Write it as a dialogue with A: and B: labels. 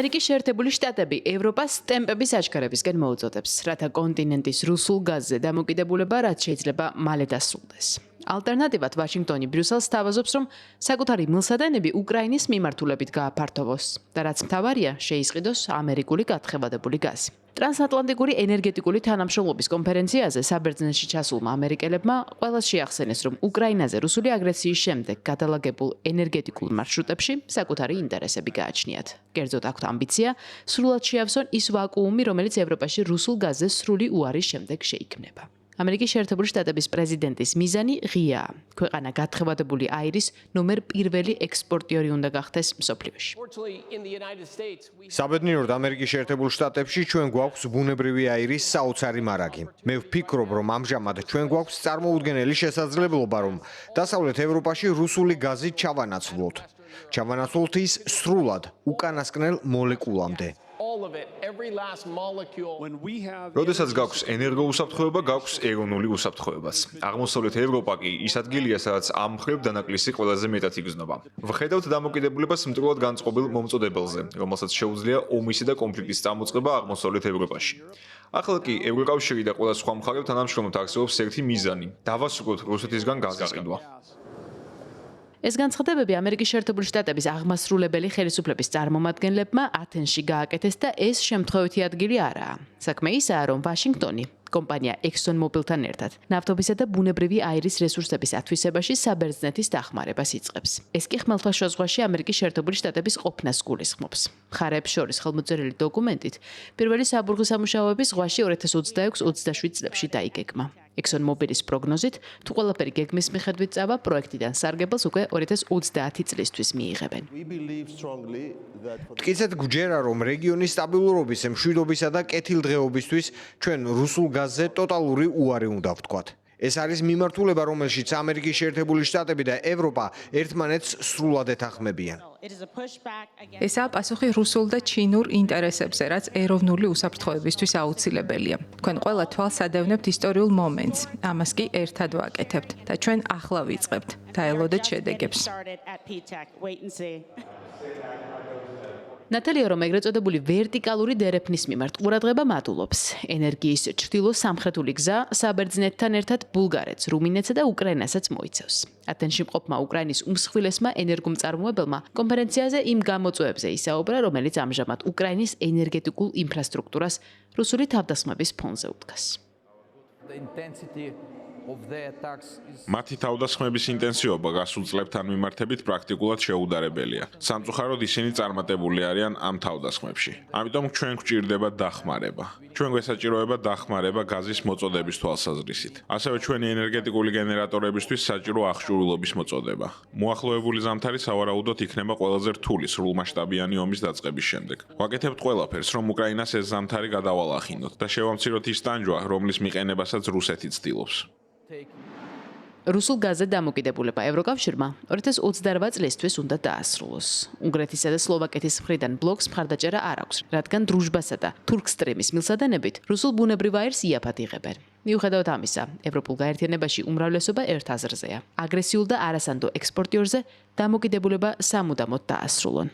A: ამერიკის შეერთებული შტატები ევროპას ტემპების აჩქარებისკენ მოუწოდებს, რათა კონტინენტის რუსულ გაზზე დამოკიდებულება რაც შეიძლება მალე დასრულდეს. ალტერნატივად ვაშინგტონი ბრიუსელს სთავაზობს, რომ საკუთარი მილსადენები უკრაინის მიმართულებით გააფართოვოს და რაც მთავარია, შეისყიდოს ამერიკული გათხევადებული გაზი. ტრანსატლანტიკური ენერგეტიკული თანამშრომლობის კონფერენციაზე საბერძნეთში ჩასულმა ამერიკელებმა ყველას შეახსენეს, რომ უკრაინაზე რუსული აგრესიის შემდეგ გადალაგებულ ენერგეტიკულ მარშრუტებში საკუთარი ინტერესები გააჩნიათ. კერძოდ აქვთ ამბიცია სრულად შეავსონ ის ვაკუუმი, რომელიც ევროპაში რუსულ გაზზე სრული უარის შემდეგ შეიქმნება. ამერიკის შეერთებული შტატების პრეზიდენტის მიზანი ღიაა. ქვეყანა გათხევადებული აირის ნომერ პირველი ექსპორტიორი უნდა გახდეს მსოფლიოში.
B: საბედნიეროდ ამერიკის შეერთებულ შტატებში ჩვენ გვაქვს ბუნებრივი აირის საოცარი მარაგი. მე ვფიქრობ, რომ ამჟამად ჩვენ გვაქვს წარმოუდგენელი შესაძლებლობა, რომ დასავლეთ ევროპაში რუსული გაზი ჩავანაცვლოთ. ჩავანაცვლოთ ის სრულად უკანასკნელ მოლეკულამდე.
C: როდესაც გაქვს ენერგოუსაფრთხოება, გაქვს ეროვნული უსაფრთხოებაც. აღმოსავლეთ ევროპა კი ის ადგილია, სადაც ამ მხრივ დანაკლისი ყველაზე მეტად იგრძნობა. ვხედავთ დამოკიდებულებას მტრულად განწყობილ მომწოდებელზე, რომელსაც შეუძლია ომისი და კონფლიქტის წამოწყება აღმოსავლეთ ევროპაში. ახლა კი ევროკავშირი და ყველა სხვა მხარეებთან თანამშრომლობთ არსებობს ერთი მიზანი: დავასრულოთ რუსეთისგან გაზის ყიდვა.
A: ეს განცხადებები ამერიკის შეერთებული შტატების აღმასრულებელი ხელისუფლების წარმომადგენლებმა ათენში გააკეთეს და ეს შემთხვევითი ადგილი არაა. საქმე ისაა, რომ ვაშინგტონი კომპანია ExxonMobilთან ერთად ნავთობისა და ბუნებრივი აირის რესურსების ათვისებაში საბერძნეთის დახმარებას იწყებს. ეს კი ხმელთაშუა ზღვაში ამერიკის შეერთებული შტატების ყოფნას გულისხმობს. მხარეებს შორის ხელმოწერილი დოკუმენტით პირველი საბურღი სამუშაოები ზღვაში 2026-27 წლებში დაიგეგმა. ExxonMobilis პროგნოზით, თუ ყველაფერი გეგმის მიხედვით წავა, პროექტიდან სარგებელს უკვე 2030 წლისთვის მიიღებენ.
B: მტკიცედ გვჯერა, რომ რეგიონის სტაბილურობის, მშვიდობისა და კეთილდღეობისთვის ჩვენ რუსულ გაზზე ტოტალური უარი უნდა ვთქვათ. ეს არის მიმართულება, რომელშიც ამერიკის შეერთებული შტატები და ევროპა ერთმანეთს სრულად ეთანხმებიან.
D: ესაა პასუხი რუსულ და ჩინურ ინტერესებზე, რაც ეროვნული უსაფრთხოებისთვის აუცილებელია. თქვენ ყველა თვალს ადევნებთ ისტორიულ მომენტს, ამას კი ერთად ვაკეთებთ და ჩვენ ახლა ვიწყებთ. დაელოდეთ შედეგებს.
A: ნატალია რომ ეგრეთ წოდებული ვერტიკალური დერეფნის მიმართ ყურადღება მატულობს. ენერგიის ჩრდილო-სამხრეთული გზა საბერძნეთთან ერთად ბულგარეთს, რუმინეთსა და უკრაინასაც მოიცავს. ათენში მყოფმა უკრაინის უმსხვილესმა ენერგომწარმოებელმა კონფერენციაზე იმ გამოწვევებზე ისაუბრა, რომელიც ამჟამად უკრაინის ენერგეტიკულ ინფრასტრუქტურას რუსული თავდასხმების ფონზე უდგას.
C: მათი თავდასხმების ინტენსივობა გასულ წლებთან მიმართებით პრაქტიკულად შეუდარებელია. სამწუხაროდ ისინი წარმატებული არიან ამ თავდასხმებში. ამიტომ ჩვენ გვჭირდება დახმარება. ჩვენ გვესაჭიროება დახმარება გაზის მოწოდების თვალსაზრისით. ასევე ჩვენი ენერგეტიკული გენერატორებისთვის საჭირო აღჭურვილობის მოწოდება. მოახლოებული ზამთარი სავარაუდოდ იქნება ყველაზე რთული სრულმასშტაბიანი ომის დაწყების შემდეგ. ვაკეთებთ ყველაფერს, რომ უკრაინას ეს ზამთარი გადავალახინოთ და შევამციროთ ის ტანჯვა, რომლის მიყენებასაც რუსეთი ცდილობს.
A: რუსულ გაზზე დამოკიდებულება ევროკავშირმა 2028 წლისთვის უნდა დაასრულოს. უნგრეთისა და სლოვაკეთის მხრიდან ბლოკს მხარდაჭერა არ აქვს, რადგან დრუჟბასა და თურქსტრემის მილსადენებით რუსულ ბუნებრივ აირს იაფად იღებენ. მიუხედავად ამისა, ევროპულ გაერთიანებაში უმრავლესობა ერთ აზრზეა. აგრესიულ და არასანდო ექსპორტიორზე დამოკიდებულება სამუდამოდ დაასრულონ.